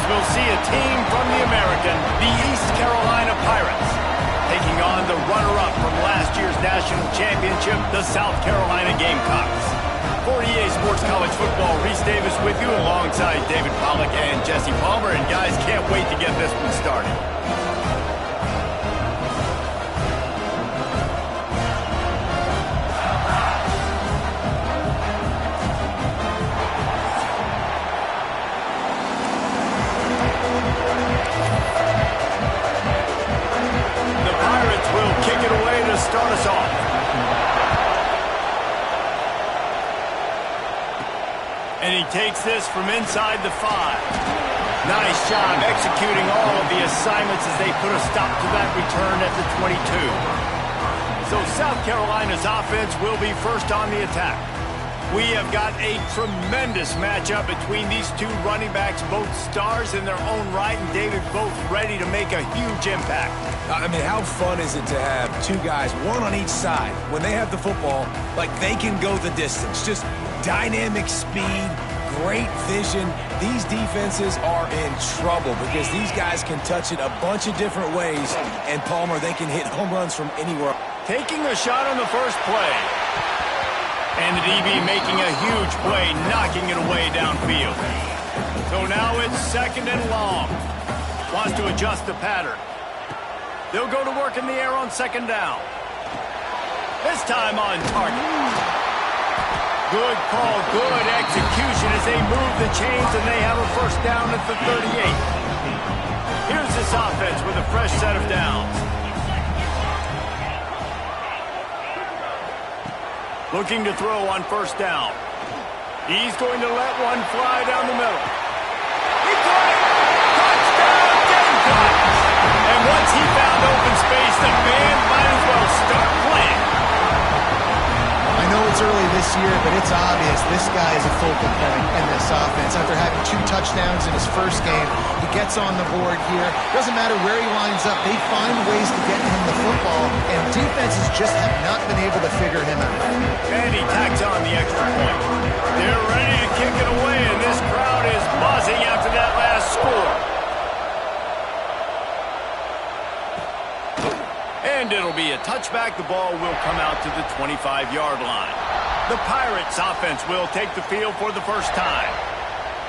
we'll see a team from the American, the East Carolina Pirates, taking on the runner-up from last year's national championship, the South Carolina Gamecocks. For EA Sports College Football, Reese Davis with you alongside David Pollack and Jesse Palmer. And guys, can't wait to get this one started. Start us off. And he takes this from inside the 5. Nice job executing all of the assignments as they put a stop to that return at the 22. So South Carolina's offense will be first on the attack. We have got a tremendous matchup between these two running backs, both stars in their own right, and David, both ready to make a huge impact. I mean, how fun is it to have two guys, one on each side, when they have the football, like they can go the distance. Just dynamic speed, great vision. These defenses are in trouble because these guys can touch it a bunch of different ways, and Palmer, they can hit home runs from anywhere. Taking a shot on the first play. And the DB making a huge play, knocking it away downfield. So now it's second and long. Wants to adjust the pattern. They'll go to work in the air on second down. This time on target. Good call, good execution as they move the chains and they have a first down at the 38. Here's this offense with a fresh set of downs. Looking to throw on first down. He's going to let one fly down the middle. He caught it! Touchdown, Gamecocks! And once he found open space, the band might as well start playing. I know it's early this year, but it's obvious this guy is a focal point in this offense. After having 2 touchdowns in his first game, he gets on the board here. Doesn't matter where he lines up, they find ways to get him the football, and defenses just have not been able to figure him out. And he tacks on the extra point. They're ready to kick it away, and this crowd is buzzing after that last score. And it'll be a touchback. The ball will come out to the 25-yard line. The Pirates offense will take the field for the first time.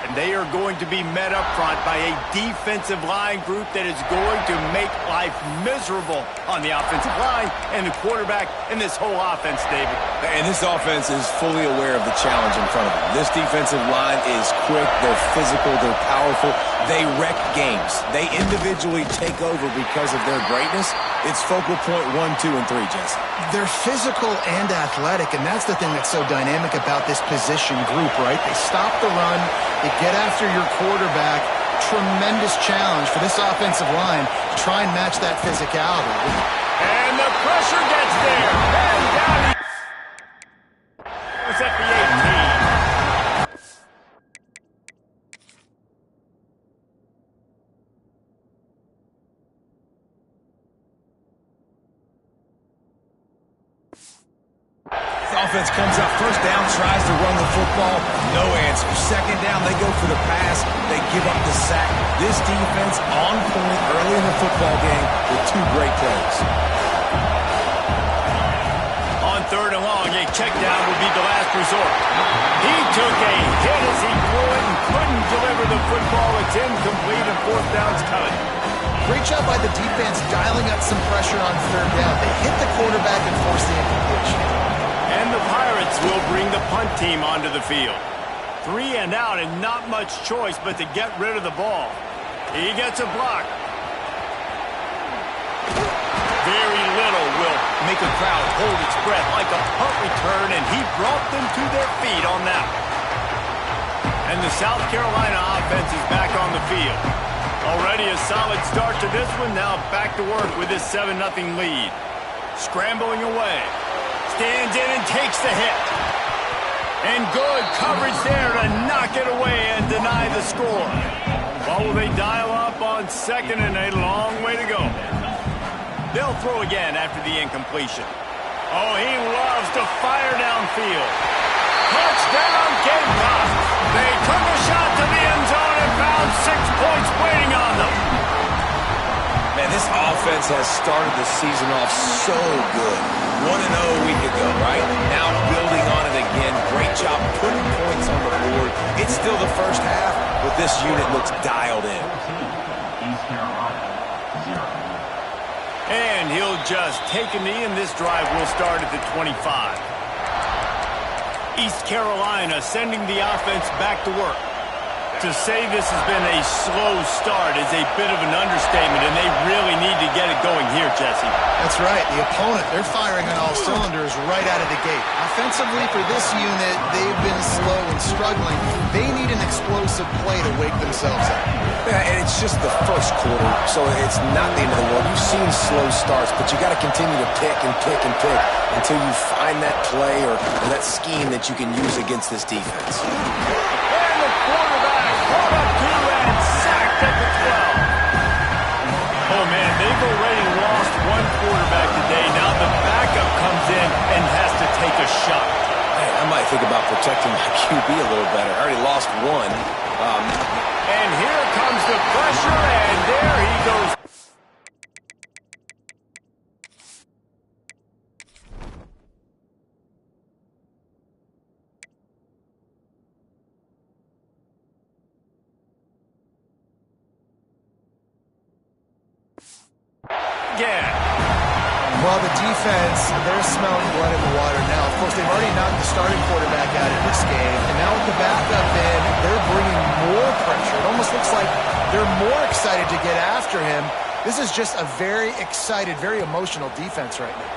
And they are going to be met up front by a defensive line group that is going to make life miserable on the offensive line and the quarterback and this whole offense, David. And this offense is fully aware of the challenge in front of them. This defensive line is quick, they're physical, they're powerful, they wreck games. They individually take over because of their greatness. It's focal point 1, 2, and 3, Jesse. They're physical and athletic, and that's the thing that's so dynamic about this position group, right? They stop the run, they get after your quarterback. Tremendous challenge for this offensive line to try and match that physicality. And the pressure gets there. And down he was at the 18. Offense comes up first down, tries to run the football, no answer. Second down, they go for the pass, they give up the sack. This defense on point early in the football game with 2 great plays. On third and long, a check down would be the last resort. He took a hit as he threw it and couldn't deliver the football. It's incomplete and fourth down's coming. Great job by the defense dialing up some pressure on third down. They hit the quarterback and forced the incompletion. And the Pirates will bring the punt team onto the field. 3 and out and not much choice but to get rid of the ball. He gets a block. Very little will make a crowd hold its breath like a punt return, and he brought them to their feet on that one. And the South Carolina offense is back on the field. Already a solid start to this one, now back to work with this 7-0 lead. Scrambling away. Stands in and takes the hit. And good coverage there to knock it away and deny the score. Well, will they dial up on second and a long way to go? They'll throw again after the incompletion. Oh, he loves to fire downfield. Touchdown, Gamecocks. They took a shot to the end zone and found 6 points waiting on them. Man, this offense has started the season off so good. 1-0 a week ago, right? Now building on it again. Great job putting points on the board. It's still the first half, but this unit looks dialed in. And he'll just take a knee, and this drive will start at the 25. East Carolina sending the offense back to work. To say this has been a slow start is a bit of an understatement, and they really need to get it going here, Jesse. That's right. The opponent, they're firing on all cylinders right out of the gate. Offensively, for this unit, they've been slow and struggling. They need an explosive play to wake themselves up. Yeah, and it's just the first quarter, so it's not the end of the world. You've seen slow starts, but you got to continue to pick and pick and pick until you find that play or that scheme that you can use against this defense. And the quarterback caught up to and sacked at the 12. Oh, man, they've already lost one quarterback today. Now the backup comes in and has to take a shot. Hey, I might think about protecting my QB a little better. I already lost one. And here comes the pressure, and there he goes. Again. Well, the defense, they're smelling blood in the water now. Of course, they've already knocked the starting quarterback out of this game. And now with the backup in, they're bringing more pressure. It almost looks like they're more excited to get after him. This is just a very excited, very emotional defense right now.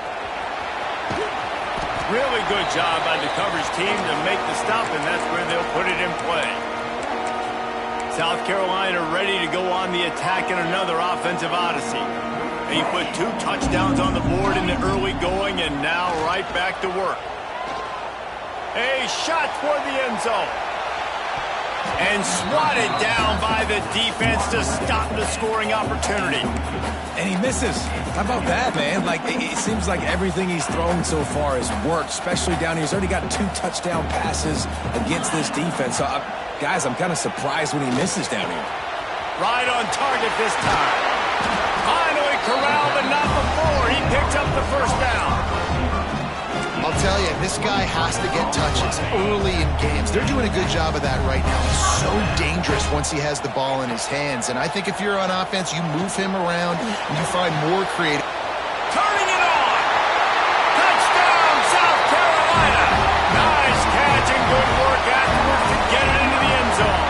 Really good job by the coverage team to make the stop, and that's where they'll put it in play. South Carolina ready to go on the attack in another offensive odyssey. He put 2 touchdowns on the board in the early going, and now right back to work. A shot toward the end zone. And swatted down by the defense to stop the scoring opportunity. And he misses. How about that, man? Like, it seems like everything he's thrown so far has worked, especially down here. He's already got 2 touchdown passes against this defense. So, guys, I'm kind of surprised when he misses down here. Right on target this time. Finally corralled, but not before. He picked up the first down. I'll tell you, this guy has to get touches early in games. They're doing a good job of that right now. He's so dangerous once he has the ball in his hands. And I think if you're on offense, you move him around and you find more creative. Turning it on. Touchdown, South Carolina. Nice catch and good work afterwards to get it into the end zone.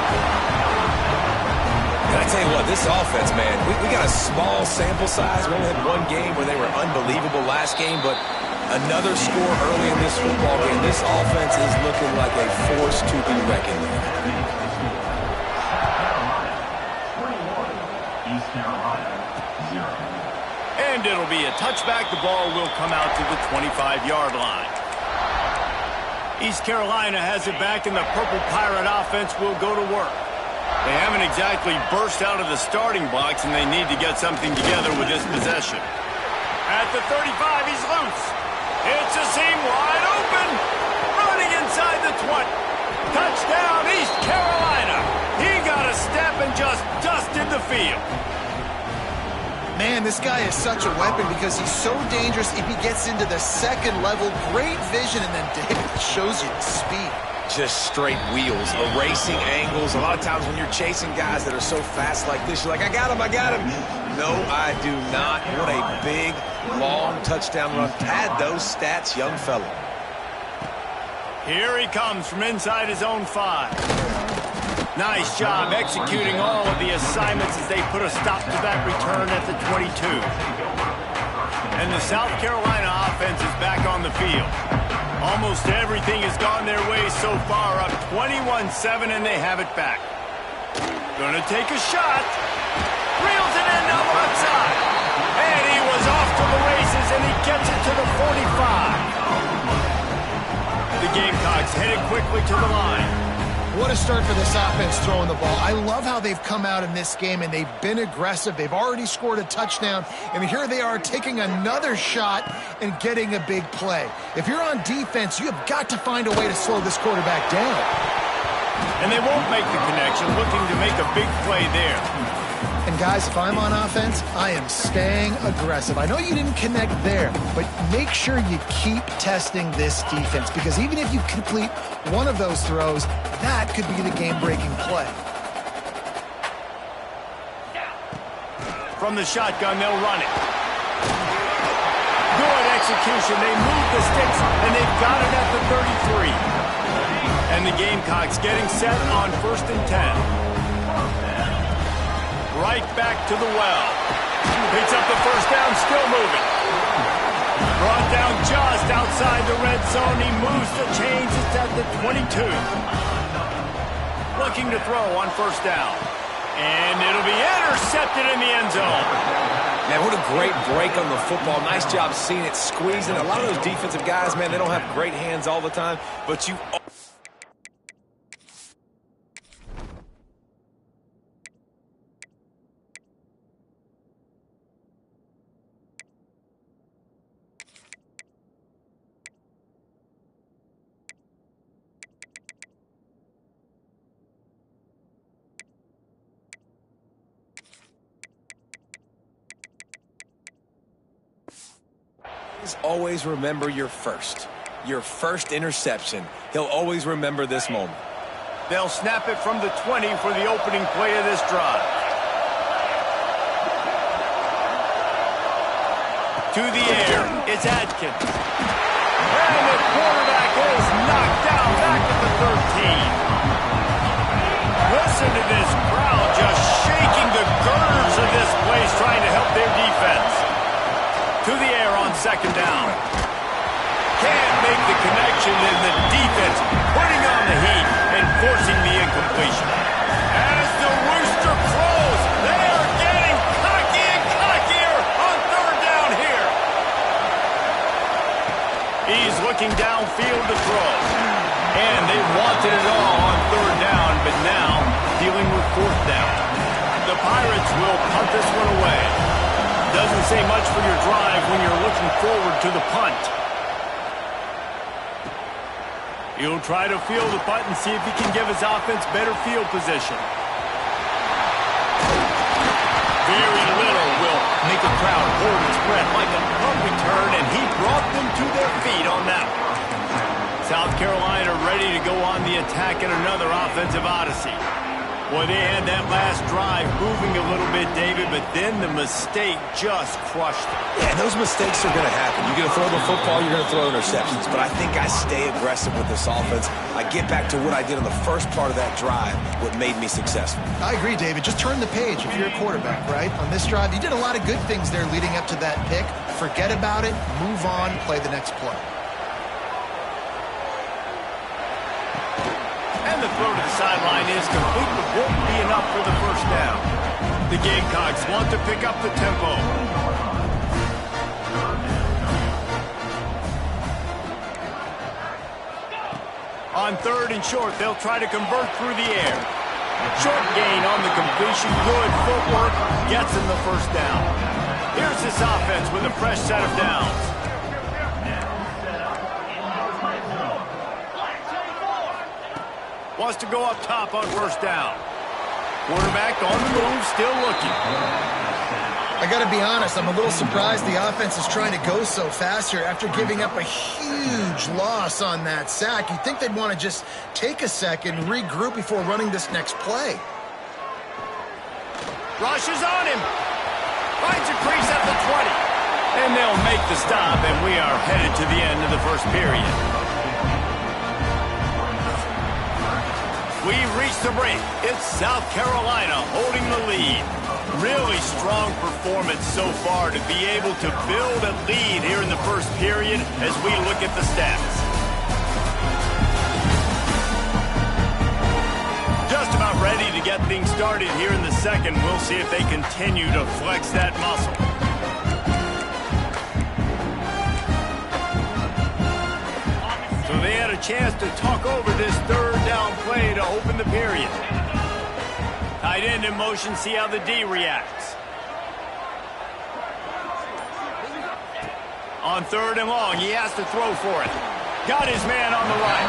And I tell you what, this offense, man, we got a small sample size. We only had one game where they were unbelievable last game, but another score early in this football game. This offense is looking like a force to be reckoned with. And it'll be a touchback. The ball will come out to the 25-yard line. East Carolina has it back, and the Purple Pirate offense will go to work. They haven't exactly burst out of the starting blocks, and they need to get something together with this possession. At the 35, he's loose. It's a seam wide open. Running inside the 20. Touchdown, East Carolina. He got a step and just dusted the field. Man, this guy is such a weapon because he's so dangerous if he gets into the second level. Great vision, and then David shows you the speed. Just straight wheels, erasing angles. A lot of times when you're chasing guys that are so fast like this, you're like, I got him. No, I do not. What a big, long touchdown run. Pad those stats, young fella. Here he comes from inside his own 5. Nice job executing all of the assignments as they put a stop to that return at the 22. And the South Carolina offense is back on the field. Almost everything has gone their way so far, up 21-7, and they have it back. Gonna take a shot. Reels it in on the left side. And he was off to the races, and he gets it to the 45. The Gamecocks headed quickly to the line. What a start for this offense throwing the ball. I love how they've come out in this game, and they've been aggressive. They've already scored a touchdown, and here they are taking another shot and getting a big play. If you're on defense, you have got to find a way to slow this quarterback down. And they won't make the connection, looking to make a big play there. And guys, if I'm on offense, I am staying aggressive. I know you didn't connect there, but make sure you keep testing this defense, because even if you complete one of those throws, that could be the game-breaking play. From the shotgun, they'll run it. Good execution. They move the sticks, and they've got it at the 33. And the Gamecocks getting set on 1st and 10. Right back to the well. Picks up the first down, still moving. Brought down just outside the red zone. He moves the chains. It's at the 22. Looking to throw on 1st down. And it'll be intercepted in the end zone. Man, what a great break on the football. Nice job seeing it, squeezing. A lot of those defensive guys, man, they don't have great hands all the time, but you... always remember your first interception. He'll always remember this moment. They'll snap it from the 20 for the opening play of this drive. To the air, it's Adkins. And the quarterback is knocked down back at the 13. Listen to this crowd just shaking the girders of this place, trying to help their defense. To the air on 2nd down. Can't make the connection, and the defense putting on the heat and forcing the incompletion. As the rooster crows, they are getting cocky and cockier on 3rd down here. He's looking downfield to throw. And they wanted it all on 3rd down, but now dealing with 4th down. The Pirates will punt this one away. Doesn't say much for your drive when you're looking forward to the punt. He'll try to field the punt and see if he can give his offense better field position. Very little will make a crowd hold its breath like a punt return, and he brought them to their feet on that one. South Carolina ready to go on the attack in another offensive odyssey. Well, they had that last drive moving a little bit, David, but then the mistake just crushed them. Yeah, those mistakes are going to happen. You're going to throw the football, you're going to throw interceptions. But I think I stay aggressive with this offense. I get back to what I did on the first part of that drive, what made me successful. I agree, David. Just turn the page if you're a quarterback, right? On this drive, you did a lot of good things there leading up to that pick. Forget about it, move on, play the next play. And the throw to the sideline is complete, but won't be enough for the 1st down. The Gamecocks want to pick up the tempo. On 3rd and short, they'll try to convert through the air. Short gain on the completion. Good footwork. Gets him the 1st down. Here's this offense with a fresh set of downs. Wants to go up top on 1st down. Quarterback on the move, still looking. I got to be honest, I'm a little surprised the offense is trying to go so fast here after giving up a huge loss on that sack. You'd think they'd want to just take a second, regroup before running this next play. Rushes on him. Finds a crease at the 20. And they'll make the stop, and we are headed to the end of the 1st period. We've reached the break. It's South Carolina holding the lead. Really strong performance so far to be able to build a lead here in the 1st period as we look at the stats. Just about ready to get things started here in the 2nd. We'll see if they continue to flex that muscle. So they had a chance to talk over this 3rd down play to open the period. Tight end in motion, see how the D reacts. On 3rd and long, he has to throw for it. Got his man on the right.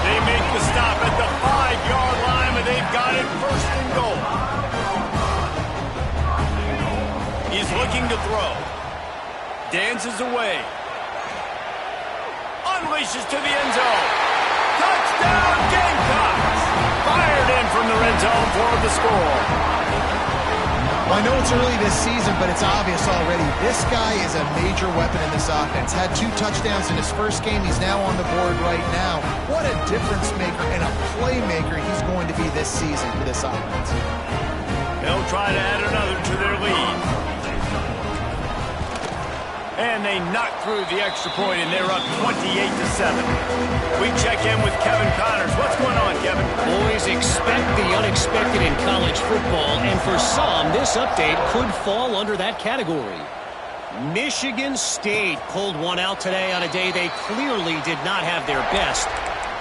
They make the stop at the 5-yard line, but they've got it first and goal. He's looking to throw. Dances away. Unleashes to the end zone. Touchdown, Gamecocks! Fired in from the red zone for the score. Well, I know it's early this season, but it's obvious already. This guy is a major weapon in this offense. Had 2 touchdowns in his first game. He's now on the board right now. What a difference maker and a playmaker he's going to be this season for this offense. They'll try to add another to their lead. And they knock through the extra point, and they're up 28-7. We check in with Kevin Connors. What's going on, Kevin? Boys, expect the unexpected in college football, and for some, this update could fall under that category. Michigan State pulled one out today on a day they clearly did not have their best,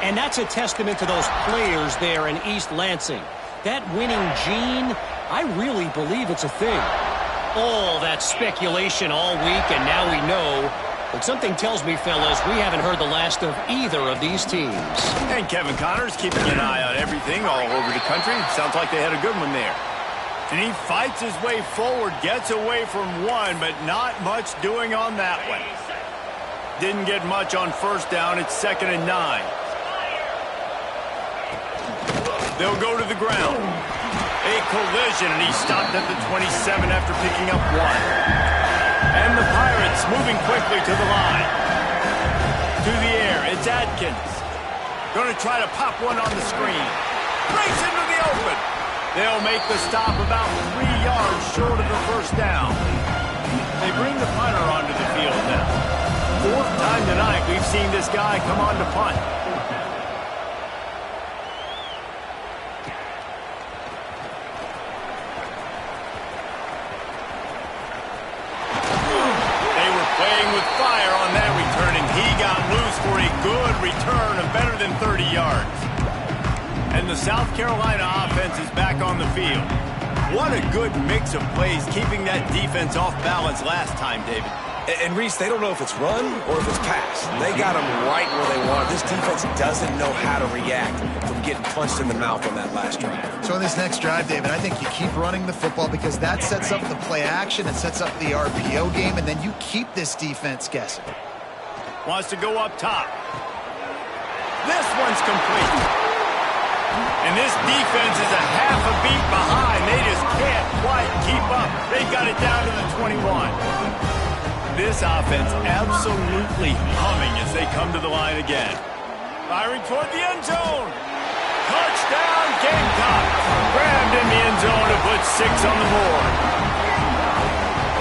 and that's a testament to those players there in East Lansing. That winning gene, I really believe it's a thing. All that speculation all week, and now we know. But something tells me, fellas, we haven't heard the last of either of these teams. And Kevin Connors keeping an eye on everything all over the country. Sounds like they had a good one there. And he fights his way forward, gets away from one, but not much doing on that one. Didn't get much on first down. It's 2nd and 9. They'll go to the ground. A collision, and he stopped at the 27 after picking up 1. And the Pirates moving quickly to the line. To the air, it's Adkins. Going to try to pop one on the screen. Breaks into the open. They'll make the stop about 3 yards short of the first down. They bring the punter onto the field now. 4th time tonight we've seen this guy come on to punt. Return of better than 30 yards. And the South Carolina offense is back on the field. What a good mix of plays, keeping that defense off balance last time, David. And Reese, they don't know if it's run or if it's pass. They got them right where they want. This defense doesn't know how to react from getting punched in the mouth on that last drive. So in this next drive, David, I think you keep running the football because that sets up the play action, it sets up the RPO game, and then you keep this defense guessing. Wants to go up top. This one's complete. And this defense is a half a beat behind. They just can't quite keep up. They got it down to the 21. This offense absolutely humming as they come to the line again. Firing toward the end zone. Touchdown, Gamecocks. Grabbed in the end zone to put 6 on the board.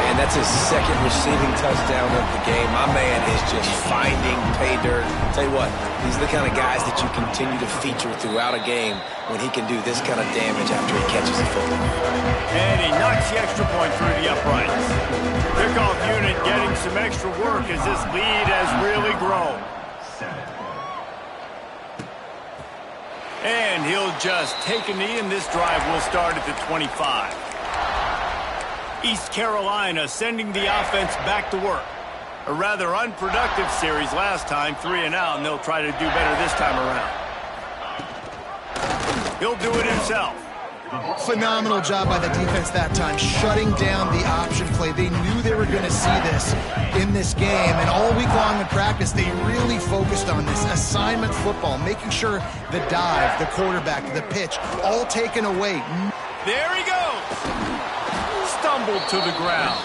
And that's his 2nd receiving touchdown of the game. My man is just finding pay dirt. Tell you what, these are the kind of guys that you continue to feature throughout a game when he can do this kind of damage after he catches the football. And he knocks the extra point through the uprights. Kickoff unit getting some extra work as this lead has really grown. And he'll just take a knee, and this drive will start at the 25. East Carolina sending the offense back to work. A rather unproductive series last time, 3 and out, and they'll try to do better this time around. He'll do it himself. Phenomenal job by the defense that time, shutting down the option play. They knew they were going to see this in this game, and all week long in practice, they really focused on this assignment football, making sure the dive, the quarterback, the pitch, all taken away. There he goes. Stumbled to the ground.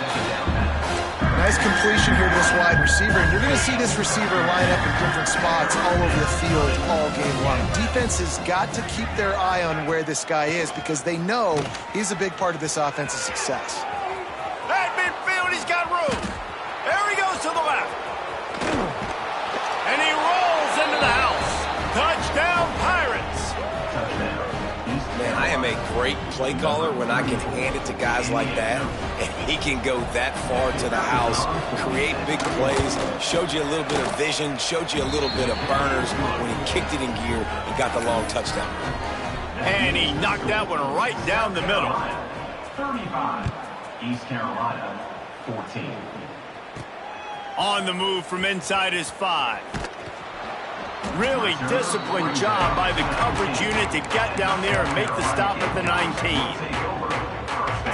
Nice completion here to this wide receiver. And you're going to see this receiver line up in different spots all over the field all game long. Defense has got to keep their eye on where this guy is because they know he's a big part of this offense's success. At midfield, he's got room. There he goes to the left. And he rolls into the house. Touchdown, Pirates. Man, I am a great play caller when I can hand it to guys like that, and he can go that far to the house, create big plays, showed you a little bit of vision, showed you a little bit of burners when he kicked it in gear and got the long touchdown. And he knocked that one right down the middle. 35, East Carolina, 14. On the move from inside his 5. Really disciplined job by the coverage unit to get down there and make the stop at the 19.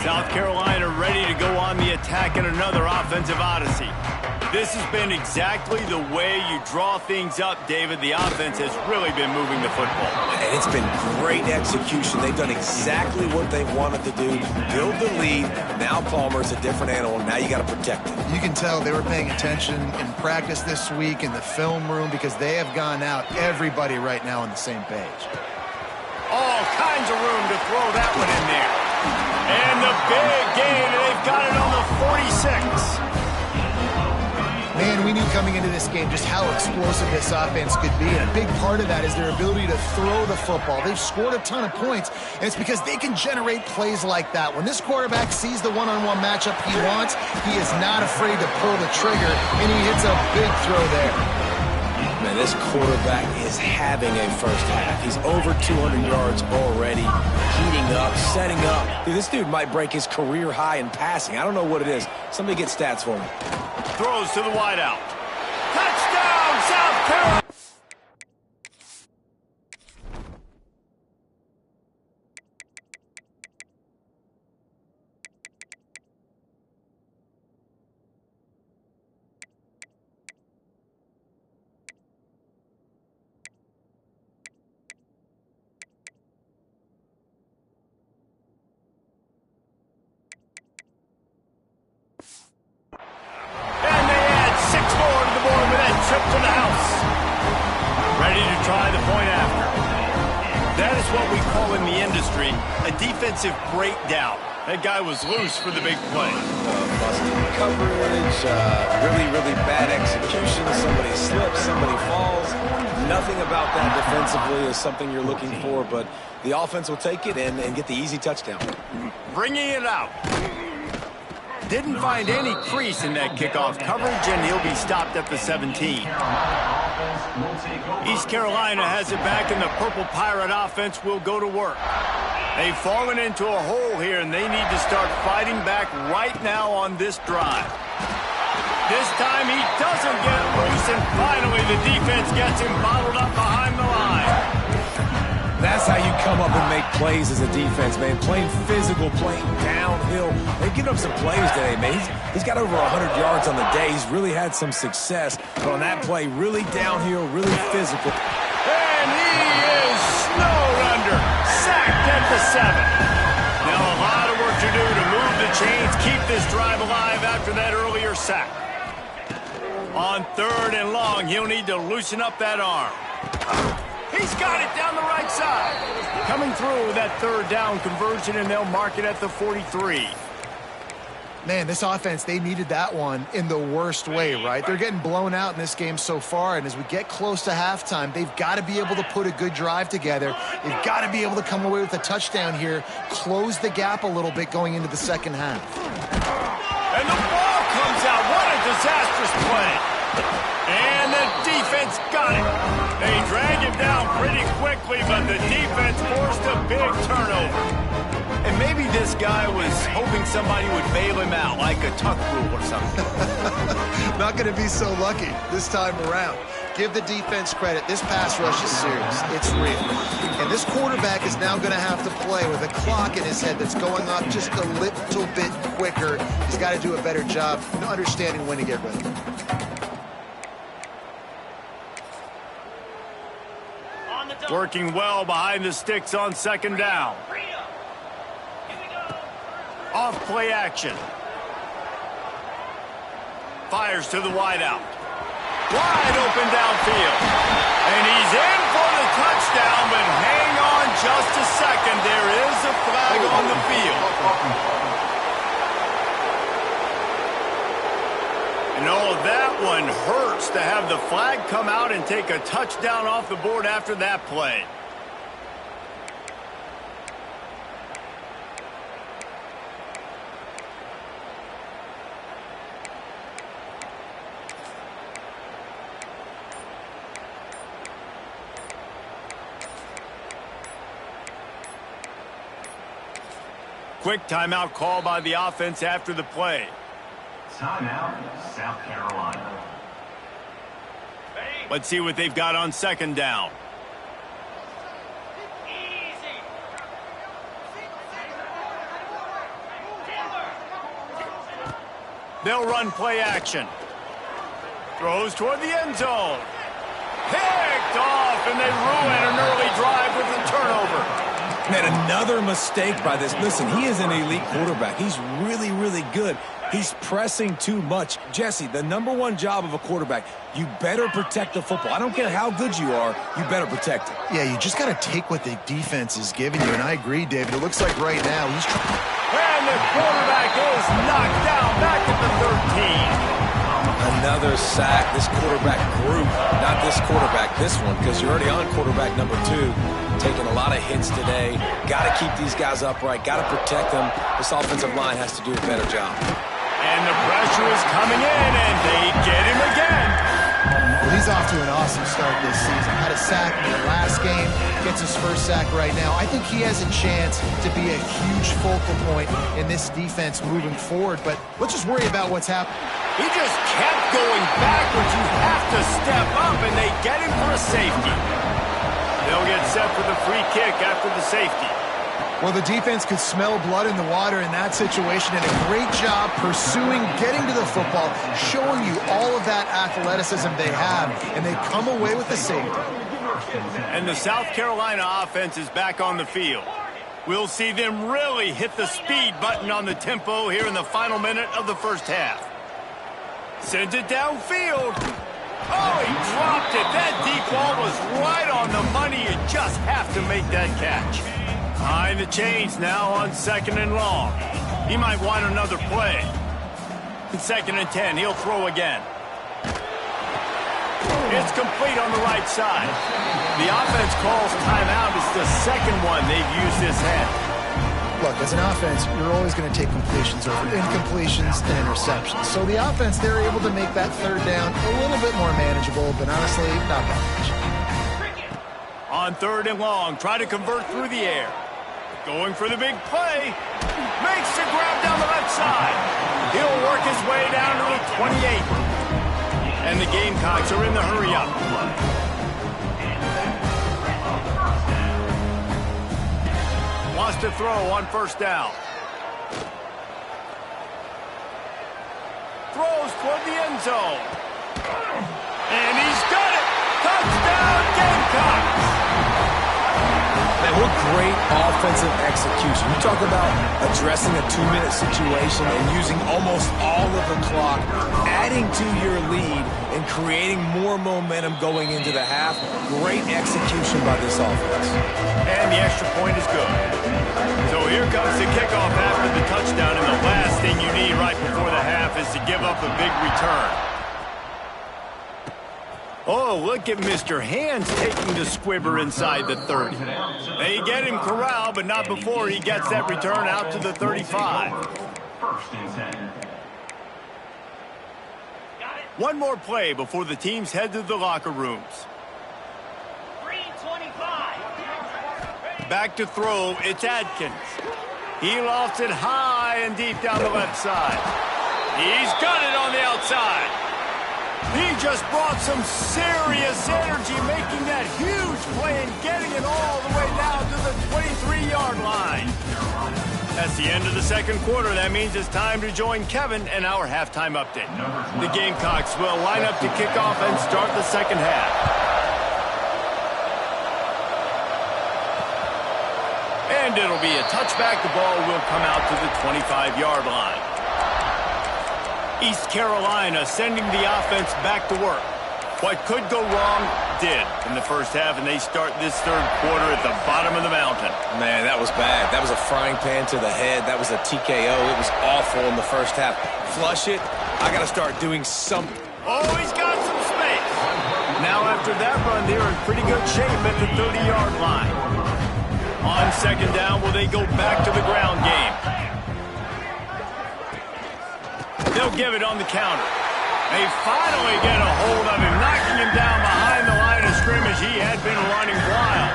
South Carolina ready to go on the attack in another offensive odyssey. This has been exactly the way you draw things up, David. The offense has really been moving the football. And it's been great execution. They've done exactly what they wanted to do. Build the lead. Now Palmer's a different animal. Now you got to protect it. You can tell they were paying attention in practice this week in the film room because they have gone out, everybody right now on the same page. All kinds of room to throw that one in there. And the big gain, and they've got it on the 46. Man, we knew coming into this game just how explosive this offense could be, and a big part of that is their ability to throw the football. They've scored a ton of points, and it's because they can generate plays like that. When this quarterback sees the one-on-one matchup he wants, he is not afraid to pull the trigger, and he hits a big throw there. Man, this quarterback is having a first half. He's over 200 yards already, heating up, setting up. Dude, this dude might break his career high in passing. I don't know what it is. Somebody get stats for me. Throws to the wideout. Touchdown, South Carolina! Trip to the house. Ready to try the point after. That is what we call in the industry a defensive breakdown. That guy was loose for the big play. Busted coverage, really bad execution. Somebody slips, somebody falls. Nothing about that defensively is something you're looking for, but the offense will take it and get the easy touchdown. Bringing it out. Didn't find any crease in that kickoff coverage, and he'll be stopped at the 17. East Carolina has it back, and the Purple Pirate offense will go to work. They've fallen into a hole here, and they need to start fighting back right now on this drive. This time he doesn't get loose, and finally the defense gets him bottled up behind the line. That's how you come up and make plays as a defense, man. Playing physical, playing downhill. They've given up some plays today, man. He's got over 100 yards on the day. He's really had some success. But on that play, really downhill, really physical. And he is snowed under. Sacked at the 7. Now a lot of work to do to move the chains, keep this drive alive after that earlier sack. On 3rd and long, he'll need to loosen up that arm. He's got it down the right side. Coming through that 3rd down conversion, and they'll mark it at the 43. Man, this offense, they needed that one in the worst way, right? They're getting blown out in this game so far, and as we get close to halftime, they've got to be able to put a good drive together. They've got to be able to come away with a touchdown here, close the gap a little bit going into the second half. And the ball comes out. What a disastrous play. And the defense got it. They drag him down pretty quickly, but the defense forced a big turnover. And maybe this guy was hoping somebody would bail him out, like a tuck rule or something. Not going to be so lucky this time around. Give the defense credit. This pass rush is serious. It's real. And this quarterback is now going to have to play with a clock in his head that's going up just a little bit quicker. He's got to do a better job understanding when to get ready. Working well behind the sticks on 2nd down. Off play action. Fires to the wideout. Wide open downfield. And he's in for the touchdown, but hang on just a second. There is a flag on the field. And oh, that one hurts to have the flag come out and take a touchdown off the board after that play. Quick timeout call by the offense after the play. Timeout, South Carolina. Let's see what they've got on second down. They'll run play action. Throws toward the end zone. Picked off, and they ruin an early drive with a turnover. Man, another mistake by this. Listen, he is an elite quarterback. He's really, really good. He's pressing too much. Jesse, the #1 job of a quarterback, you better protect the football. I don't care how good you are, you better protect it. Yeah, you just got to take what the defense is giving you, and I agree, David. It looks like right now he's trying. And the quarterback is knocked down back at the 13. Another sack. This quarterback group, not this quarterback, this one, because you're already on quarterback #2. Taking a lot of hits today. Got to keep these guys upright. Got to protect them. This offensive line has to do a better job. And the pressure is coming in, and they get him again. Well, he's off to an awesome start this season. Had a sack in the last game. Gets his first sack right now. I think he has a chance to be a huge focal point in this defense moving forward. But let's just worry about what's happening. He just kept going backwards. You have to step up, and they get him for a safety. They'll get set for the free kick after the safety. Well, the defense could smell blood in the water in that situation, and a great job pursuing, getting to the football, showing you all of that athleticism they have, and they come away with the safety. And the South Carolina offense is back on the field. We'll see them really hit the speed button on the tempo here in the final minute of the first half. Sends it downfield. Oh, he dropped it. That deep ball was right on the money. You just have to make that catch. Behind the chains now on 2nd and long. He might want another play. 2nd and 10. He'll throw again. It's complete on the right side. The offense calls timeout. It's the second one they've used this half. Look, as an offense, you're always going to take completions over incompletions and interceptions. So the offense, they're able to make that third down a little bit more manageable, but honestly, not that much. On 3rd and long, try to convert through the air. Going for the big play. Makes the grab down the left side. He'll work his way down to the 28. And the Gamecocks are in the hurry-up. Wants to throw on 1st down. Throws toward the end zone. And he's got it. Touchdown, Gamecocks. Man, what great offensive execution. You talk about addressing a 2-minute situation and using almost all of the clock, adding to your lead and creating more momentum going into the half. Great execution by this offense. And the extra point is good. So here comes the kickoff after the touchdown, and the last thing you need right before the half is to give up a big return. Oh, look at Mr. Hands taking the squibber inside the 30. They get him corralled, but not before he gets that return out to the 35. 1st and 10. One more play before the teams head to the locker rooms. 3:25. Back to throw, it's Adkins. He lofts it high and deep down the left side. He's got it on the outside. He just brought some serious energy, making that huge play and getting it all the way down to the 23-yard line. That's the end of the second quarter. That means it's time to join Kevin and our halftime update. The Gamecocks will line up to kick off and start the second half. And it'll be a touchback. The ball will come out to the 25-yard line. East Carolina sending the offense back to work. What could go wrong did in the first half, and they start this third quarter at the bottom of the mountain. Man, that was bad. That was a frying pan to the head. That was a TKO. It was awful in the first half. Flush it. I got to start doing something. Oh, he's got some space. Now after that run, they're in pretty good shape at the 30-yard line. On second down, will they go back to the ground game? They'll give it on the counter. They finally get a hold of him, knocking him down behind the line of scrimmage. He had been running wild.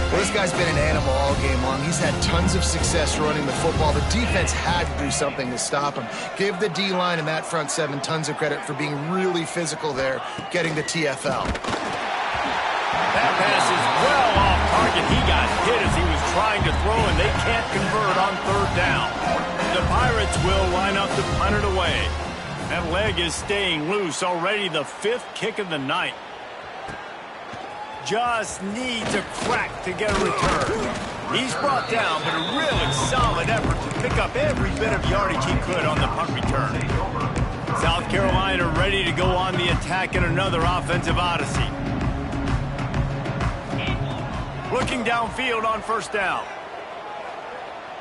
Well, this this guy's been an animal all game long. He's had tons of success running the football. The defense had to do something to stop him. Give the D-line and that front seven tons of credit for being really physical there, getting the TFL. That pass is well off target. He got hit as he was trying to throw, and they can't convert on third down. The Pirates will line up to punt it away. That leg is staying loose. Already the 5th kick of the night. Just needs a crack to get a return. He's brought down, but a really solid effort to pick up every bit of yardage he could on the punt return. South Carolina ready to go on the attack in another offensive odyssey. Looking downfield on first down.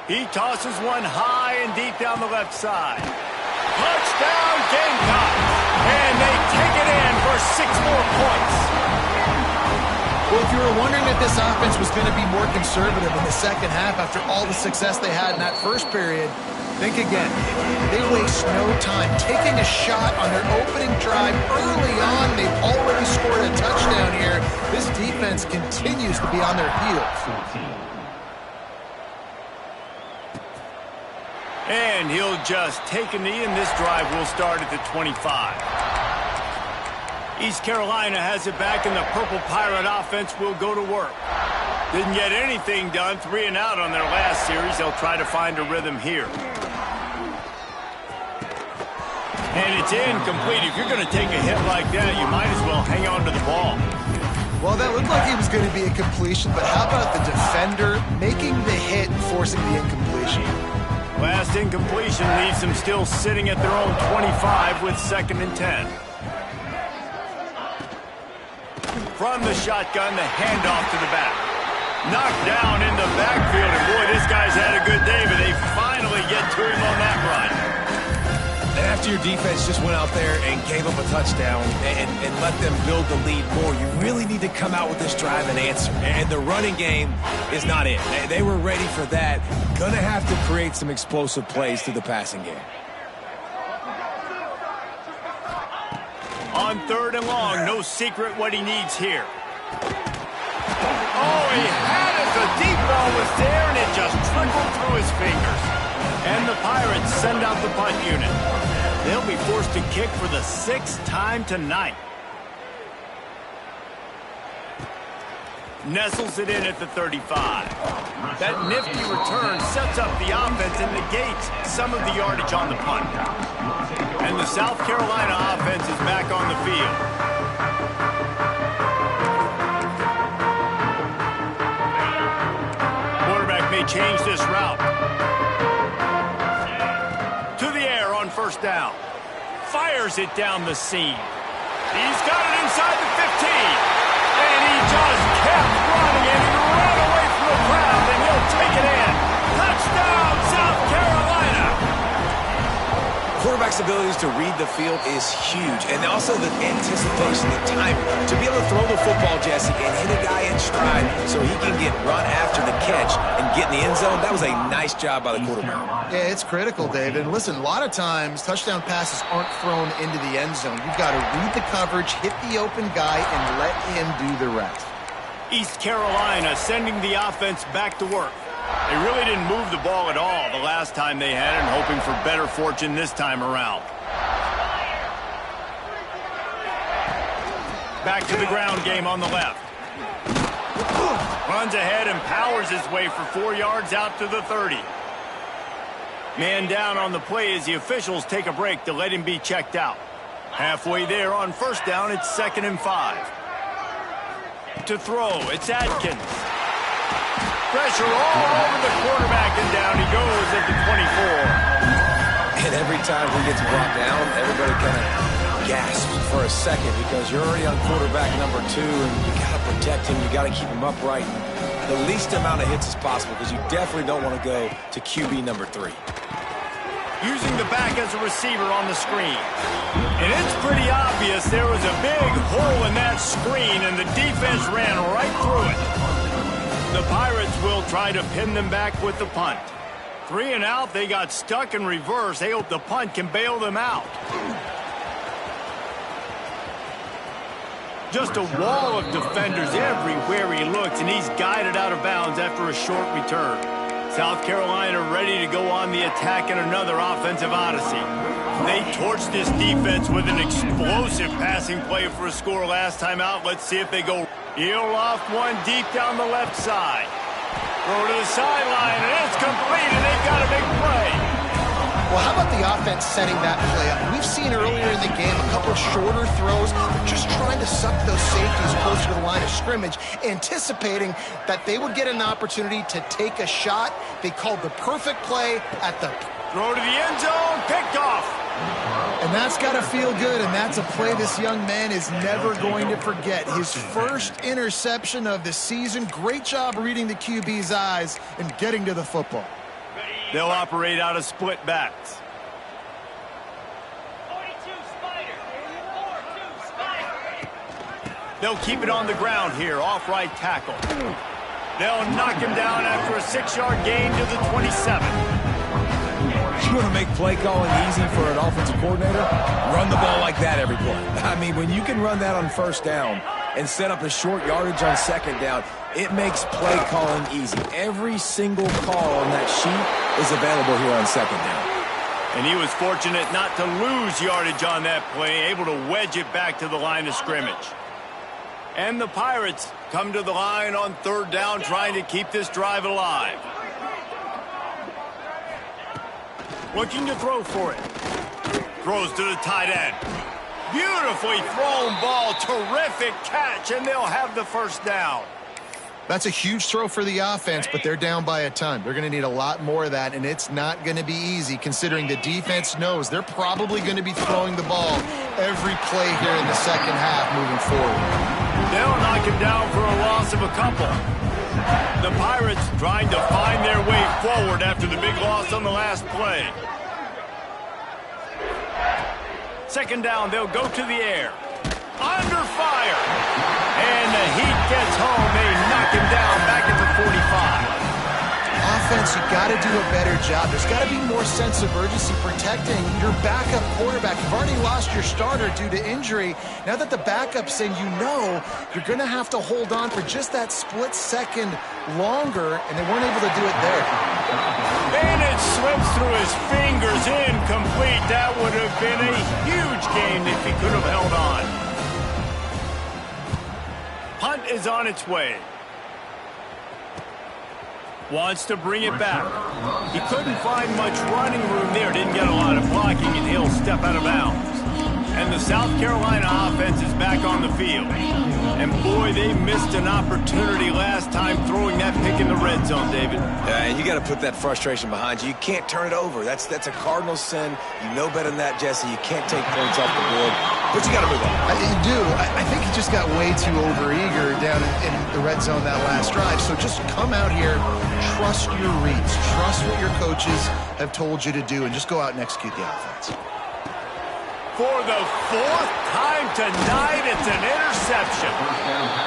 He tosses one high and deep down the left side. Touchdown Gamecocks! And they take it in for 6 more points. Well, if you were wondering if this offense was going to be more conservative in the second half after all the success they had in that first period, think again. They waste no time taking a shot on their opening drive early on. They've already scored a touchdown here. This defense continues to be on their heels. And he'll just take a knee, and this drive will start at the 25. East Carolina has it back, and the Purple Pirate offense will go to work. Didn't get anything done, 3 and out on their last series. They'll try to find a rhythm here. And it's incomplete. If you're going to take a hit like that, you might as well hang on to the ball. Well, that looked like it was going to be a completion, but how about the defender making the hit and forcing the incompletion? Last incompletion leaves them still sitting at their own 25 with 2nd and 10. From the shotgun, the handoff to the back. Knocked down in the backfield, and boy, this guy's had a good day, but they finally get to him on that run. And after your defense just went out there and gave up a touchdown and let them build the lead more, you really need to come out with this drive and answer. And the running game is not it. They were ready for that. Gonna have to create some explosive plays through the passing game. On 3rd and long, no secret what he needs here. Oh, he had it. The deep ball was there, and it just trickled through his fingers. And the Pirates send out the punt unit. They'll be forced to kick for the 6th time tonight. Nestles it in at the 35. That nifty return sets up the offense and negates some of the yardage on the punt. And the South Carolina offense is back on the field. Quarterback may change this route. To the air on first down. Fires it down the seam. He's got it inside the 15. And he just kept running, and he ran away from the crowd, and he'll take it in. Touchdown, South Carolina! Quarterback's abilities to read the field is huge, and also the anticipation, the timing. To be able to throw the football, Jesse, and hit a guy in stride so he can get run after the catch and get in the end zone, that was a nice job by the quarterback. Yeah, it's critical, David. And listen, a lot of times touchdown passes aren't thrown into the end zone. You've got to read the coverage, hit the open guy, and let him do the rest. East Carolina sending the offense back to work. They really didn't move the ball at all the last time they had it, and hoping for better fortune this time around. Back to the ground game on the left. Runs ahead and powers his way for 4 yards out to the 30. Man down on the play as the officials take a break to let him be checked out. Halfway there on first down, it's 2nd and 5. To throw, it's Adkins. Pressure all over the quarterback, and down he goes at the 24. And every time he gets brought down, everybody kind of gasps for a second because you're already on quarterback number 2, and you got to protect him. You got to keep him upright. The least amount of hits as possible because you definitely don't want to go to QB number 3. Using the back as a receiver on the screen. And it's pretty obvious there was a big hole in that screen, and the defense ran right through it. The Pirates will try to pin them back with the punt. 3 and out, they got stuck in reverse. They hope the punt can bail them out. Just a wall of defenders everywhere he looks, and he's guided out of bounds after a short return. South Carolina ready to go on the attack in another offensive odyssey. They torched this defense with an explosive passing play for a score last time out. Let's see if they go. He'll off one deep down the left side. Throw to the sideline, and it's complete, and they've got a big play. Well, how about the offense setting that play up? We've seen earlier in the game a couple of shorter throws. They're just trying to suck those safeties closer to the line of scrimmage, anticipating that they would get an opportunity to take a shot. They called the perfect play at the... Throw to the end zone, picked off. And that's got to feel good, and that's a play this young man is never going to forget. His first interception of the season. Great job reading the QB's eyes and getting to the football. They'll operate out of split backs. 42 Spider. 4-2 Spider. They'll keep it on the ground here, off right tackle. They'll knock him down after a 6-yard gain to the 27. You want to make play calling easy for an offensive coordinator? Run the ball like that every play. I mean, when you can run that on first down and set up a short yardage on second down, it makes play calling easy. Every single call on that sheet is available here on second down. And he was fortunate not to lose yardage on that play, able to wedge it back to the line of scrimmage. And the Pirates come to the line on third down, trying to keep this drive alive. Looking to throw for it. Throws to the tight end. Beautifully thrown ball. Terrific catch, and they'll have the first down. That's a huge throw for the offense, but they're down by a ton. They're going to need a lot more of that, and it's not going to be easy considering the defense knows they're probably going to be throwing the ball every play here in the second half moving forward. They'll knock him down for a loss of a couple. The Pirates trying to find their way forward after the big loss on the last play. Second down, they'll go to the air. Under fire. And the Heat gets home. They knock him down back at the 45. Offense, you got to do a better job. There's got to be more sense of urgency protecting your backup quarterback. You've already lost your starter due to injury. Now that the backup's in, you know you're going to have to hold on for just that split second longer, and they weren't able to do it there. And it slips through his fingers, incomplete. That would have been a huge game if he could have held on. Punt is on its way. Wants to bring it back. He couldn't find much running room there. Didn't get a lot of blocking, and he'll step out of bounds. And the South Carolina offense is back on the field. And boy, they missed an opportunity last time throwing that pick in the red zone, David. And you got to put that frustration behind you. You can't turn it over. That's a cardinal sin. You know better than that, Jesse. You can't take points off the board. But you got to move on. You do. I think he just got way too overeager down in the red zone that last drive. So just come out here, trust your reads, trust what your coaches have told you to do, and just go out and execute the offense. For the fourth time tonight, it's an interception.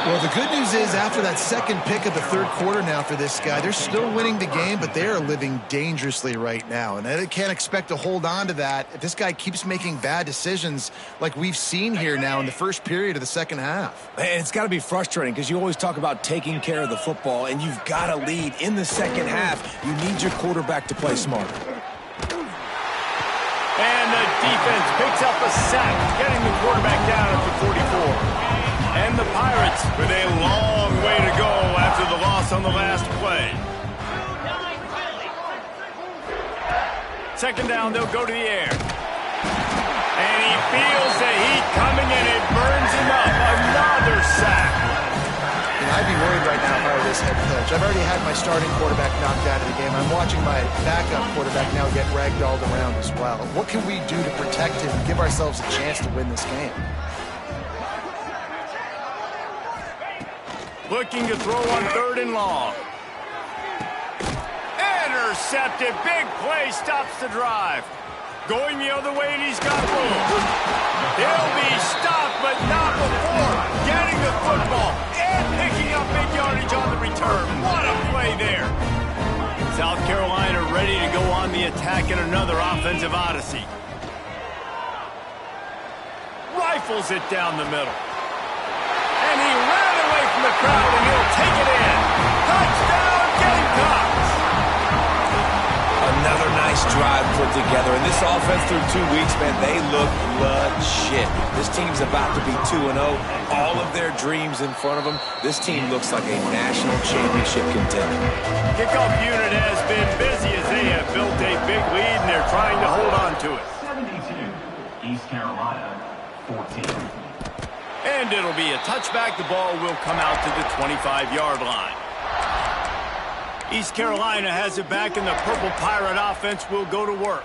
Well, the good news is after that second pick of the third quarter now for this guy, they're still winning the game, but they are living dangerously right now. And they can't expect to hold on to that if this guy keeps making bad decisions like we've seen here now in the first period of the second half. And it's got to be frustrating because you always talk about taking care of the football, and you've got to lead in the second half. You need your quarterback to play smarter. And the defense picks up a sack, getting the quarterback down at the 44. And the Pirates with a long way to go after the loss on the last play. Second down, they'll go to the air. And he feels the heat coming, and it burns him up. Another sack. I'd be worried right now if I were this head coach. I've already had my starting quarterback knocked out of the game. I'm watching my backup quarterback now get ragdolled around as well. What can we do to protect him and give ourselves a chance to win this game? Looking to throw on third and long. Intercepted. Big play stops the drive. Going the other way, and he's got room. He'll be stopped, but not before getting the football and picking up big yardage on the return. What a play there. South Carolina ready to go on the attack in another offensive odyssey. Rifles it down the middle. And he ran away from the crowd, and he'll take it in. Touchdown, Gamecocks! Another nice drive put together. And this offense through 2 weeks, man, they look legit. This team's about to be 2-0. All of their dreams in front of them. This team looks like a national championship contender. Kickoff unit has been busy as they have built a big lead, and they're trying to hold on to it. 72, East Carolina, 14. And it'll be a touchback. The ball will come out to the 25-yard line. East Carolina has it back, and the Purple Pirate offense will go to work.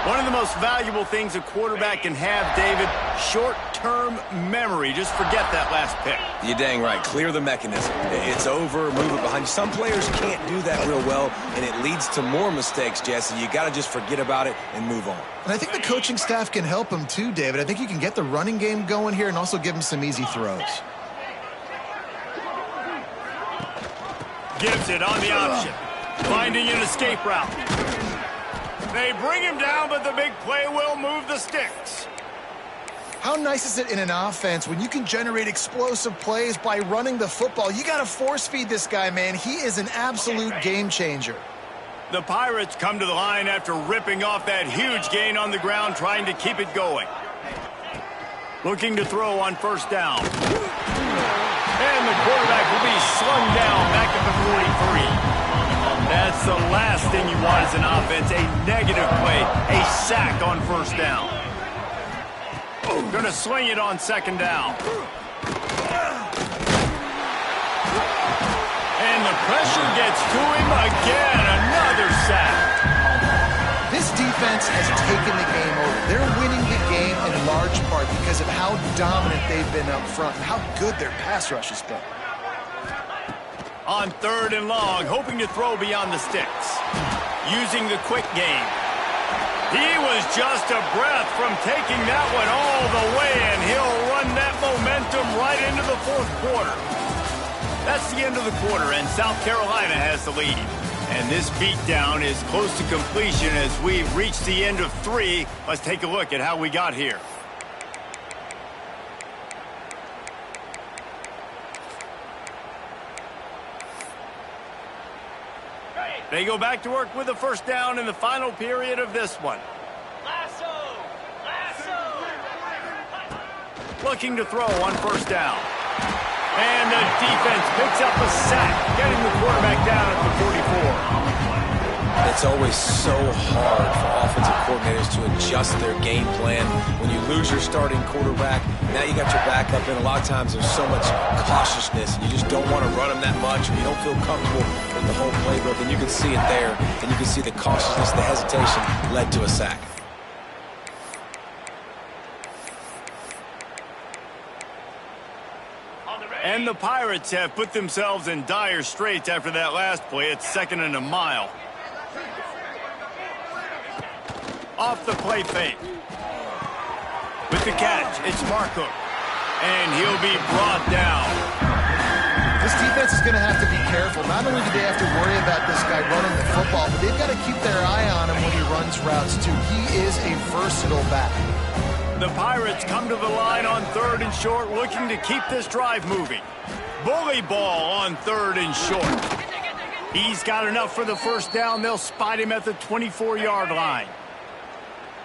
One of the most valuable things a quarterback can have, David, short-term memory. Just forget that last pick. You're dang right. Clear the mechanism. It's over, move it behind you. Some players can't do that real well, and it leads to more mistakes, Jesse. You got to just forget about it and move on. And I think the coaching staff can help him too, David. I think you can get the running game going here and also give him some easy throws. Gives it on the option. Finding an escape route. They bring him down, but the big play will move the sticks. How nice is it in an offense when you can generate explosive plays by running the football? You got to force feed this guy, man. He is an absolute game changer. The Pirates come to the line after ripping off that huge gain on the ground, trying to keep it going. Looking to throw on first down. And the quarterback will be slung down back at the 43. That's the last thing you want as an offense, a negative play, a sack on first down. Going to sling it on second down. And the pressure gets to him again, another sack. This defense has taken the game over. They're winning the game in large part because of how dominant they've been up front and how good their pass rush has been. On third and long, hoping to throw beyond the sticks. Using the quick game. He was just a breath from taking that one all the way, and he'll run that momentum right into the fourth quarter. That's the end of the quarter, and South Carolina has the lead. And this beatdown is close to completion as we've reached the end of 3. Let's take a look at how we got here. They go back to work with a first down in the final period of this one. Lasso! Lasso! Looking to throw on first down. And the defense picks up a sack, getting the quarterback down at the 44. It's always so hard for offensive coordinators to adjust their game plan. When you lose your starting quarterback, now you got your backup in. A lot of times there's so much cautiousness. You just don't want to run them that much, or you don't feel comfortable with the whole playbook. And you can see it there, and you can see the cautiousness, the hesitation led to a sack. And the Pirates have put themselves in dire straits after that last play. It's 2nd and a mile. Off the play fake. With the catch, it's Markham. And he'll be brought down. This defense is going to have to be careful. Not only do they have to worry about this guy running the football, but they've got to keep their eye on him when he runs routes, too. He is a versatile back. The Pirates come to the line on 3rd and short, looking to keep this drive moving. Bully ball on 3rd and short. He's got enough for the first down. They'll spot him at the 24-yard line.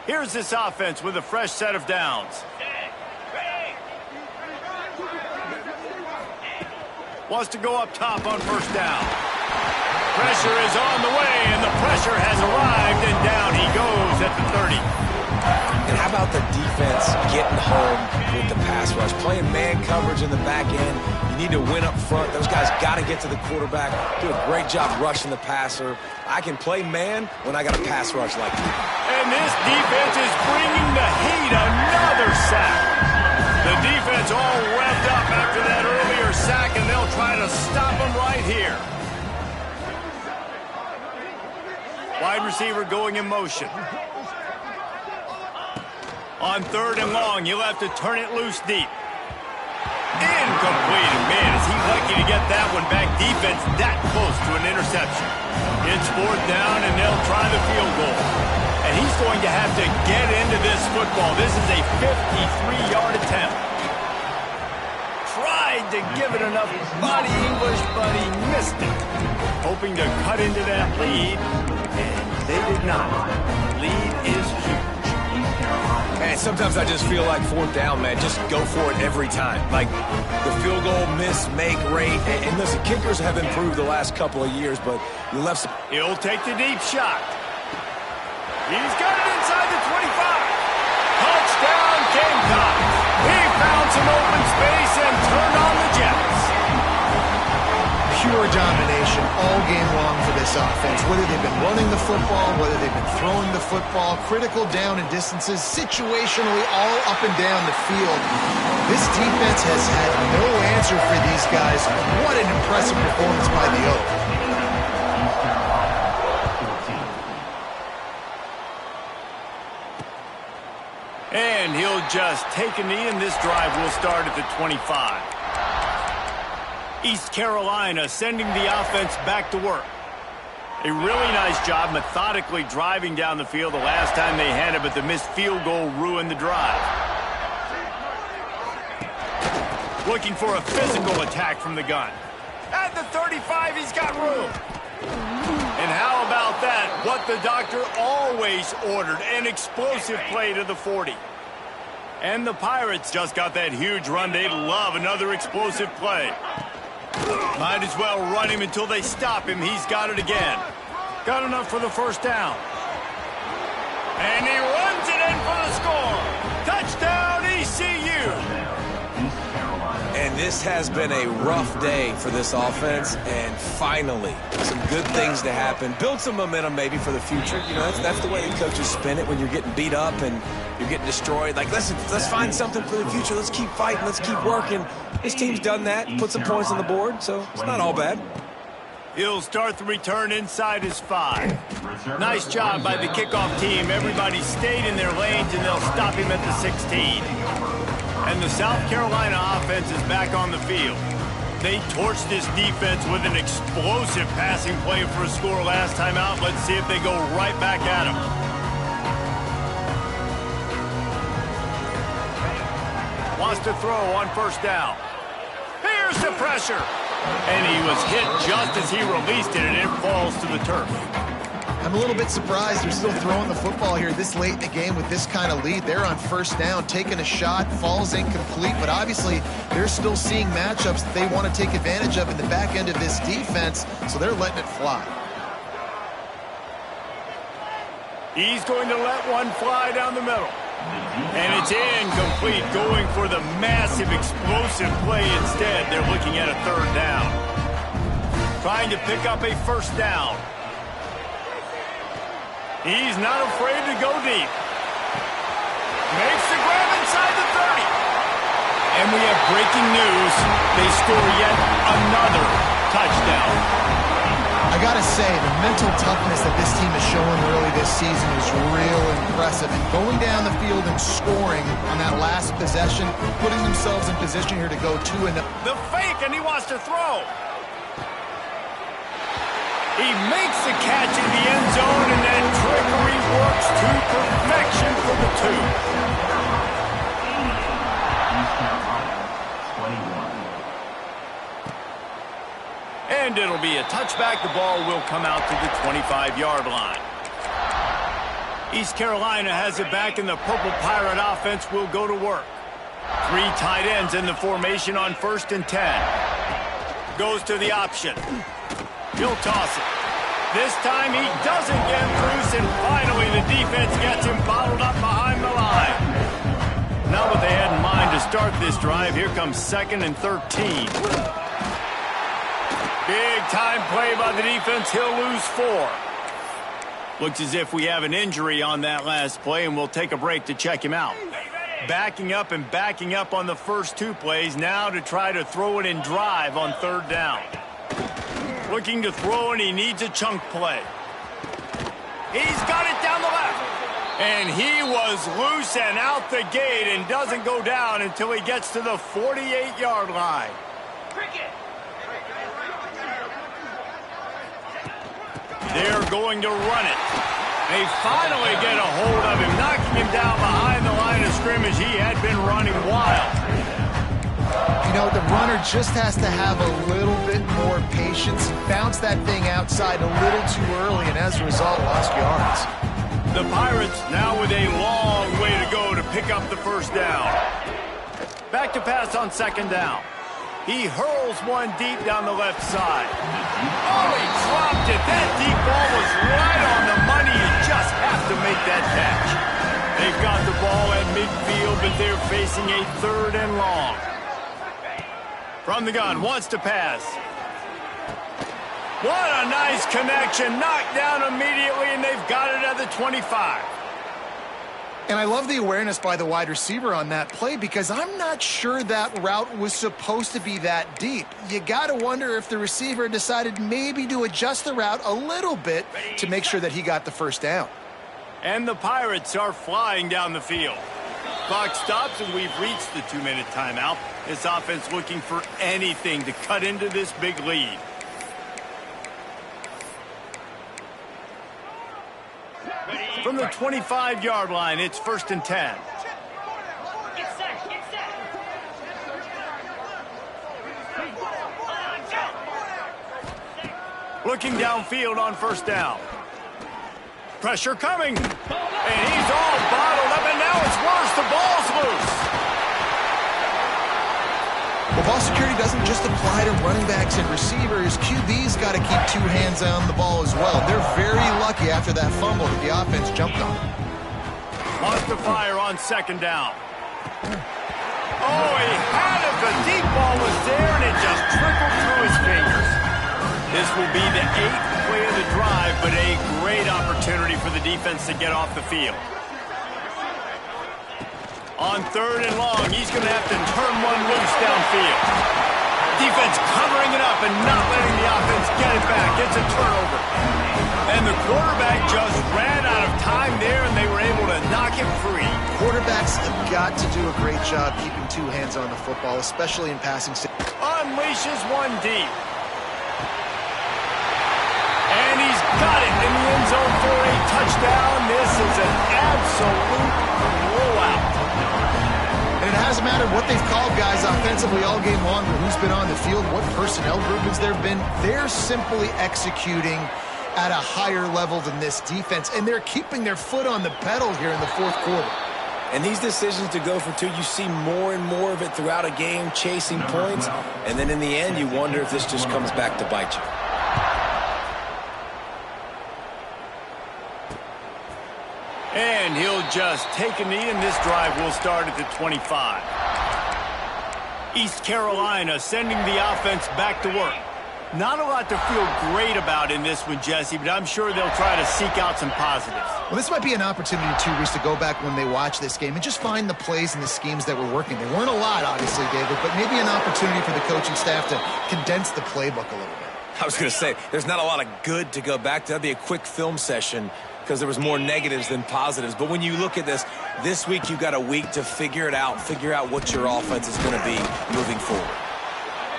Here's this offense with a fresh set of downs. Wants to go up top on first down. Pressure is on the way, and the pressure has arrived, and down he goes at the 30. And how about the defense getting home with the pass rush? Playing man coverage in the back end. You need to win up front. Those guys got to get to the quarterback. Do a great job rushing the passer. I can play man when I got a pass rush like that. And this defense is bringing the heat. Another sack. The defense all revved up after that earlier sack, and they'll try to stop him right here. Wide receiver going in motion. On 3rd and long, you'll have to turn it loose deep. Incomplete. And man, is he lucky to get that one back. Defense that close to an interception. It's 4th down, and they'll try the field goal. And he's going to have to get into this football. This is a 53-yard attempt. Tried tried to give it enough body English, but he missed it. Hoping to cut into that lead, and they did not. Lead is huge. And sometimes I just feel like fourth down, man. Just go for it every time. Like the field goal miss, make rate. And listen, kickers have improved the last couple of years, but you left some... He'll take the deep shot. He's got it inside the 25. Touchdown, Gamecocks. He found some open space and turned on the Jets. Pure domination all game long for this offense. Whether they've been running the football, whether they've been throwing the football, critical down and distances, situationally all up and down the field. This defense has had no answer for these guys. What an impressive performance by the Oak. And he'll just take a knee, and this drive will start at the 25. East Carolina sending the offense back to work. A really nice job methodically driving down the field the last time they had it, but the missed field goal ruined the drive. Looking for a physical attack from the gun. At the 35, he's got room. And how about that? What the doctor always ordered, an explosive play to the 40. And the Pirates just got that huge run. They'd love another explosive play. Might as well run him until they stop him. He's got it again. Got enough for the first down. And he runs it in for the score. Touchdown, ECU. And this has been a rough day for this offense, and finally, some good things to happen. Build some momentum maybe for the future. You know, that's the way the coaches spin it when you're getting beat up and you're getting destroyed. Like, listen, let's find something for the future. Let's keep fighting. Let's keep working. This team's done that, put some points on the board, so it's not all bad. He'll start the return inside his 5. Nice job by the kickoff team. Everybody stayed in their lanes, and they'll stop him at the 16. And the South Carolina offense is back on the field. They torched this defense with an explosive passing play for a score last time out. Let's see if they go right back at him. Wants to throw on first down. Here's the pressure. And he was hit just as he released it, and it falls to the turf. I'm a little bit surprised they're still throwing the football here this late in the game with this kind of lead. They're on first down, taking a shot, falls incomplete, but obviously they're still seeing matchups that they want to take advantage of in the back end of this defense, so they're letting it fly. He's going to let one fly down the middle. And it's incomplete, going for the massive explosive play instead. They're looking at a third down. Trying to pick up a first down. He's not afraid to go deep. Makes the grab inside the 30. And we have breaking news. They score yet another touchdown. I gotta say, the mental toughness that this team is showing early this season is real impressive. And going down the field and scoring on that last possession, putting themselves in position here to go 2-0. The fake, and he wants to throw. He makes the catch in the end zone, and that trickery works to perfection for the 2. And it'll be a touchback. The ball will come out to the 25-yard line. East Carolina has it back, and the Purple Pirate offense will go to work. 3 tight ends in the formation on 1st and 10. Goes to the option. He'll toss it. This time he doesn't get loose, and finally the defense gets him bottled up behind the line. Not what they had in mind to start this drive. Here comes 2nd and 13. Big time play by the defense. He'll lose 4. Looks as if we have an injury on that last play, and we'll take a break to check him out. Backing up and backing up on the first 2 plays now to try to throw it and drive on 3rd down. Looking to throw, and he needs a chunk play. He's got it down the left. And he was loose and out the gate and doesn't go down until he gets to the 48-yard line. They're going to run it. They finally get a hold of him, knocking him down behind the line of scrimmage. He had been running wild. You know, the runner just has to have a little bit more patience, bounce that thing outside a little too early, and as a result, lost yards. The Pirates now with a long way to go to pick up the first down. Back to pass on second down. He hurls one deep down the left side. Oh, he dropped it. That deep ball was right on the money. You just have to make that catch. They've got the ball at midfield, but they're facing a 3rd and long. From the gun, wants to pass. What a nice connection. Knocked down immediately, and they've got it at the 25. And I love the awareness by the wide receiver on that play because I'm not sure that route was supposed to be that deep. You got to wonder if the receiver decided maybe to adjust the route a little bit to make sure that he got the first down. And the Pirates are flying down the field. Clock stops, and we've reached the 2-minute timeout. This offense looking for anything to cut into this big lead. From the 25-yard line, it's 1st and 10. Get set, get set. Looking downfield on 1st down. Pressure coming. And he's all bottled up, and now it's worse. The ball's loose. Well, ball security doesn't just apply to running backs and receivers. QB's got to keep 2 hands on the ball as well. They're very lucky after that fumble that the offense jumped on. Wants to fire on 2nd down. Oh, he had it. The deep ball was there, and it just trickled through his fingers. This will be the 8th play of the drive, but a great opportunity for the defense to get off the field. On 3rd and long, he's going to have to turn one loose downfield. Defense covering it up and not letting the offense get it back. It's a turnover. And the quarterback just ran out of time there, and they were able to knock him free. Quarterbacks have got to do a great job keeping 2 hands on the football, especially in passing. Unleashes one deep. And he's got it in the end zone for a touchdown. This is an absolute blowout. And it hasn't mattered what they've called guys offensively all game long, or who's been on the field, what personnel groupings there have been. They're simply executing at a higher level than this defense, and they're keeping their foot on the pedal here in the 4th quarter. And these decisions to go for 2, you see more and more of it throughout a game, chasing points. And then in the end, you wonder if this just comes back to bite you. And he'll just take a knee, and this drive will start at the 25. East Carolina sending the offense back to work. Not a lot to feel great about in this one, Jesse, but I'm sure they'll try to seek out some positives. Well, this might be an opportunity, too, Reese, to go back when they watch this game and just find the plays and the schemes that were working. There weren't a lot, obviously, David, but maybe an opportunity for the coaching staff to condense the playbook a little bit. I was going to say, there's not a lot of good to go back to. That'd be a quick film session because there was more negatives than positives. But when you look at this week you got a week to figure it out, figure out what your offense is going to be moving forward.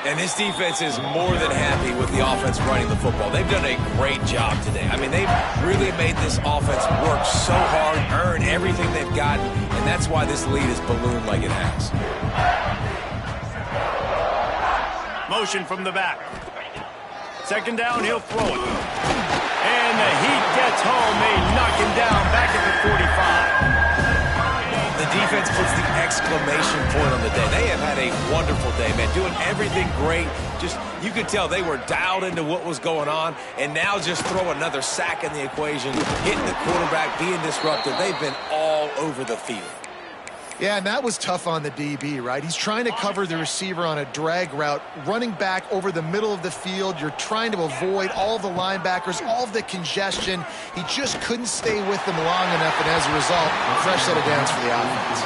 And this defense is more than happy with the offense running the football. They've done a great job today. I mean, they've really made this offense work so hard, earn everything they've gotten, and that's why this lead is ballooned like it has. Motion from the back. 2nd down, he'll throw it. And the Heat gets home. They knock him down back at the 45. The defense puts the exclamation point on the day. They have had a wonderful day, man, doing everything great. Just, you could tell they were dialed into what was going on, and now just throw another sack in the equation, hitting the quarterback, being disruptive. They've been all over the field. Yeah, and that was tough on the DB, right? He's trying to cover the receiver on a drag route, running back over the middle of the field. You're trying to avoid all the linebackers, all of the congestion. He just couldn't stay with them long enough, and as a result, a fresh set of downs for the offense.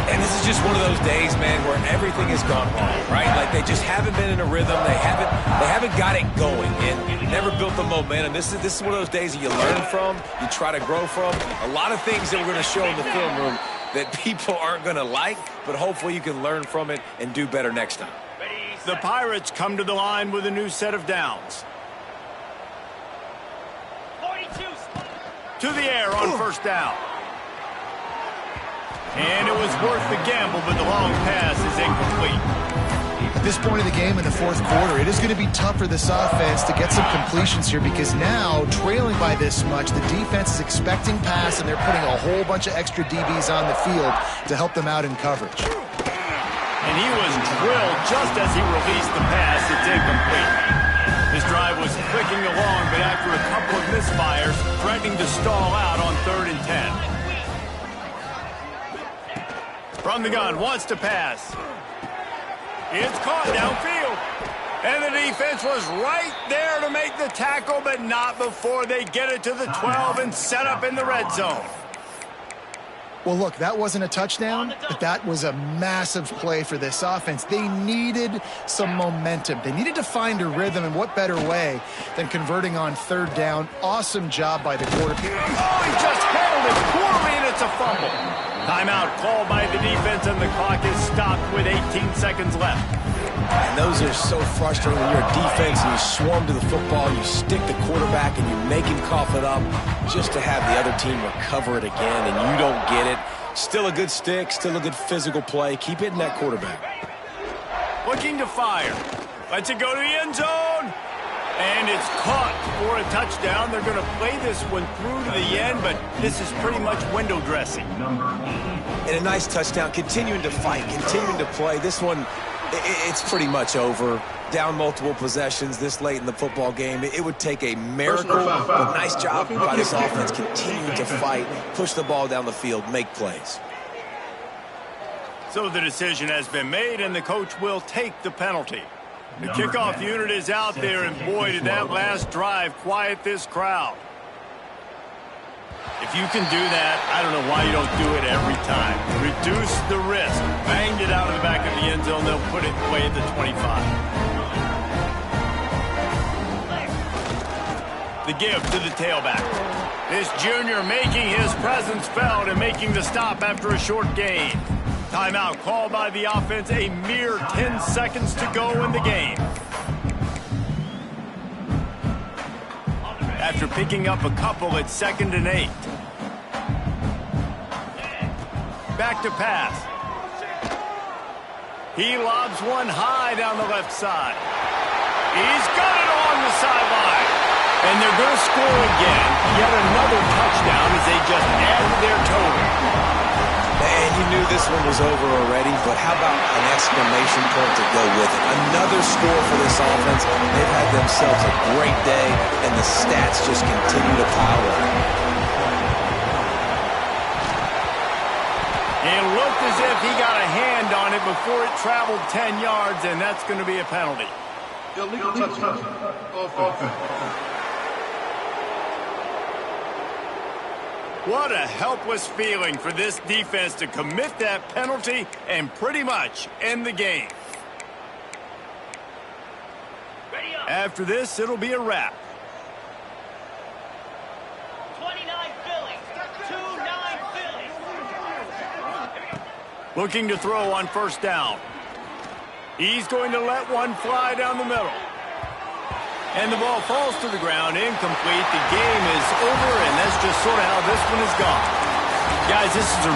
And this is just one of those days, man, where everything has gone wrong, right? Like they just haven't been in a rhythm. They haven't got it going, and never built the momentum. This is one of those days that you learn from, you try to grow from. A lot of things that we're going to show in the film room that people aren't going to like, but hopefully you can learn from it and do better next time. The Pirates come to the line with a new set of downs. 42. To the air on 1st down. And it was worth the gamble, but the long pass is incomplete. this point of the game in the fourth quarter, it is going to be tough for this offense to get some completions here because now, trailing by this much, the defense is expecting pass, and they're putting a whole bunch of extra DBs on the field to help them out in coverage. And he was drilled just as he released the pass. It's incomplete. His drive was clicking along, but after a couple of misfires, threatening to stall out on 3rd and 10. From the gun, wants to pass. It's caught downfield. And the defense was right there to make the tackle, but not before they get it to the 12 and set up in the red zone. Well, look, that wasn't a touchdown, but that was a massive play for this offense. They needed some momentum. They needed to find a rhythm, and what better way than converting on 3rd down. Awesome job by the quarterback. Oh, he just handled it poorly, and it's a fumble. Timeout called by the defense, and the clock is stopped with 18 seconds left. And those are so frustrating when you're a defense and you swarm to the football, you stick the quarterback and you make him cough it up just to have the other team recover it again, and you don't get it. Still a good stick, still a good physical play. Keep hitting that quarterback. Looking to fire. Lets it go to the end zone. And it's caught for a touchdown. They're going to play this one through to the end, but this is pretty much window dressing. And a nice touchdown, continuing to fight, continuing to play. This one, it's pretty much over. Down multiple possessions this late in the football game. It would take a miracle, but nice job by this offense continuing to fight, push the ball down the field, make plays. So the decision has been made, and the coach will take the penalty. The kickoff unit is out there, and boy, did that last drive quiet this crowd. If you can do that, I don't know why you don't do it every time. Reduce the risk. Banged it out of the back of the end zone. They'll put it away at the 25. The give to the tailback. This junior making his presence felt and making the stop after a short gain. Timeout called by the offense. A mere 10 seconds to go in the game. After picking up a couple, it's 2nd and 8. Back to pass. He lobs one high down the left side. He's got it on the sideline. And they're going to score again. Yet another touchdown as they just add to their total. Man, you knew this one was over already, but how about an exclamation point to go with it? Another score for this offense. They've had themselves a great day, and the stats just continue to pile up. It looked as if he got a hand on it before it traveled 10 yards, and that's going to be a penalty. Illegal touchdown. Offense. What a helpless feeling for this defense to commit that penalty and pretty much end the game. After this, it'll be a wrap. 29 Philly. 2-9 Philly. Looking to throw on 1st down. He's going to let one fly down the middle. And the ball falls to the ground, incomplete. The game is over, and that's just sort of how this one has gone. Guys, this is a